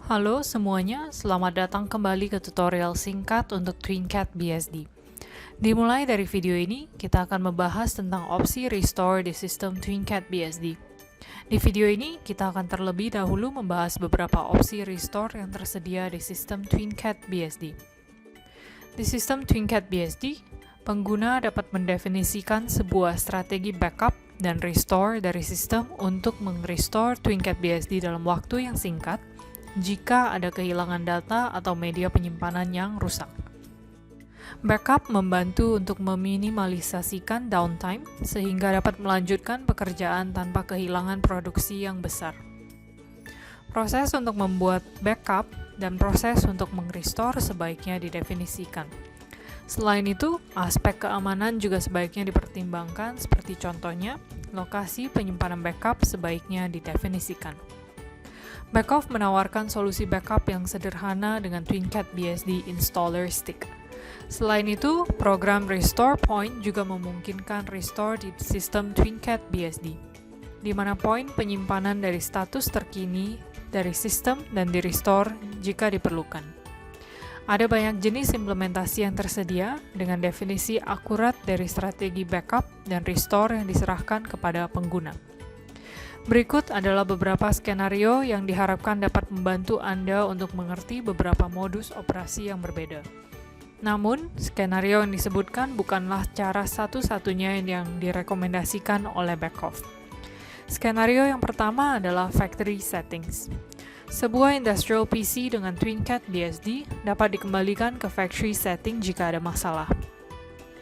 Halo semuanya, selamat datang kembali ke tutorial singkat untuk TwinCat BSD. Dimulai dari video ini, kita akan membahas tentang opsi restore di sistem TwinCat BSD. Di video ini, kita akan terlebih dahulu membahas beberapa opsi restore yang tersedia di sistem TwinCat BSD. Di sistem TwinCat BSD, pengguna dapat mendefinisikan sebuah strategi backup dan restore dari sistem untuk meng-restore TwinCat BSD dalam waktu yang singkat jika ada kehilangan data atau media penyimpanan yang rusak. Backup membantu untuk meminimalisasikan downtime sehingga dapat melanjutkan pekerjaan tanpa kehilangan produksi yang besar. Proses untuk membuat backup dan proses untuk meng-restore sebaiknya didefinisikan. Selain itu, aspek keamanan juga sebaiknya dipertimbangkan, seperti contohnya, lokasi penyimpanan backup sebaiknya didefinisikan. Backoff menawarkan solusi backup yang sederhana dengan TwinCat BSD Installer Stick. Selain itu, program Restore Point juga memungkinkan restore di sistem TwinCat BSD, di mana poin penyimpanan dari status terkini dari sistem dan di-restore jika diperlukan. Ada banyak jenis implementasi yang tersedia dengan definisi akurat dari strategi backup dan restore yang diserahkan kepada pengguna. Berikut adalah beberapa skenario yang diharapkan dapat membantu Anda untuk mengerti beberapa modus operasi yang berbeda. Namun, skenario yang disebutkan bukanlah cara satu-satunya yang direkomendasikan oleh Backoff. Skenario yang pertama adalah Factory Settings. Sebuah industrial PC dengan TwinCat BSD dapat dikembalikan ke factory setting jika ada masalah.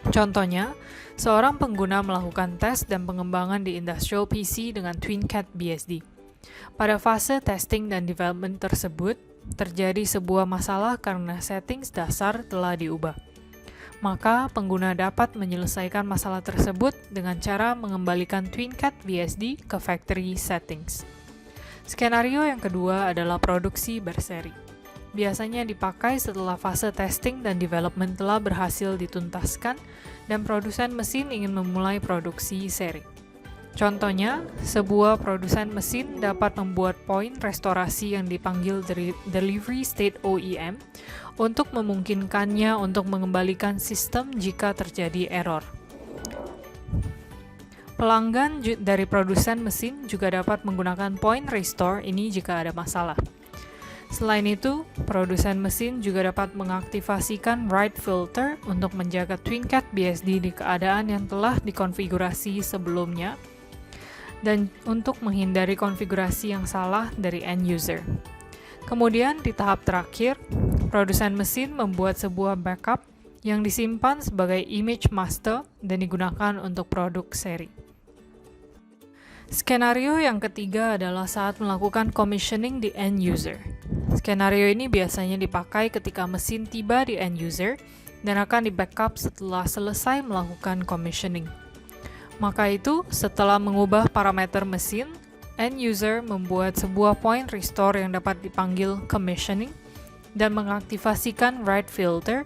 Contohnya, seorang pengguna melakukan tes dan pengembangan di industrial PC dengan TwinCat BSD. Pada fase testing dan development tersebut, terjadi sebuah masalah karena settings dasar telah diubah. Maka, pengguna dapat menyelesaikan masalah tersebut dengan cara mengembalikan TwinCat BSD ke factory settings. Skenario yang kedua adalah produksi berseri. Biasanya dipakai setelah fase testing dan development telah berhasil dituntaskan dan produsen mesin ingin memulai produksi seri. Contohnya, sebuah produsen mesin dapat membuat poin restorasi yang dipanggil Delivery State OEM untuk memungkinkannya untuk mengembalikan sistem jika terjadi error. Pelanggan dari produsen mesin juga dapat menggunakan poin restore ini jika ada masalah. Selain itu, produsen mesin juga dapat mengaktifasikan write filter untuk menjaga TwinCat BSD di keadaan yang telah dikonfigurasi sebelumnya dan untuk menghindari konfigurasi yang salah dari end user. Kemudian, di tahap terakhir, produsen mesin membuat sebuah backup yang disimpan sebagai image master dan digunakan untuk produk seri. Skenario yang ketiga adalah saat melakukan commissioning di end user. Skenario ini biasanya dipakai ketika mesin tiba di end user dan akan di-backup setelah selesai melakukan commissioning. Maka itu, setelah mengubah parameter mesin, end user membuat sebuah point restore yang dapat dipanggil commissioning dan mengaktifasikan write filter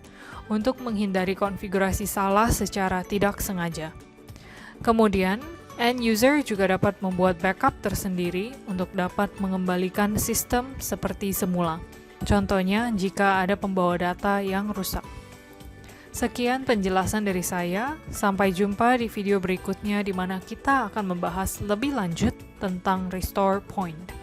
untuk menghindari konfigurasi salah secara tidak sengaja. Kemudian, end user juga dapat membuat backup tersendiri untuk dapat mengembalikan sistem seperti semula. Contohnya, jika ada pembawa data yang rusak. Sekian penjelasan dari saya. Sampai jumpa di video berikutnya di mana kita akan membahas lebih lanjut tentang Restore Point.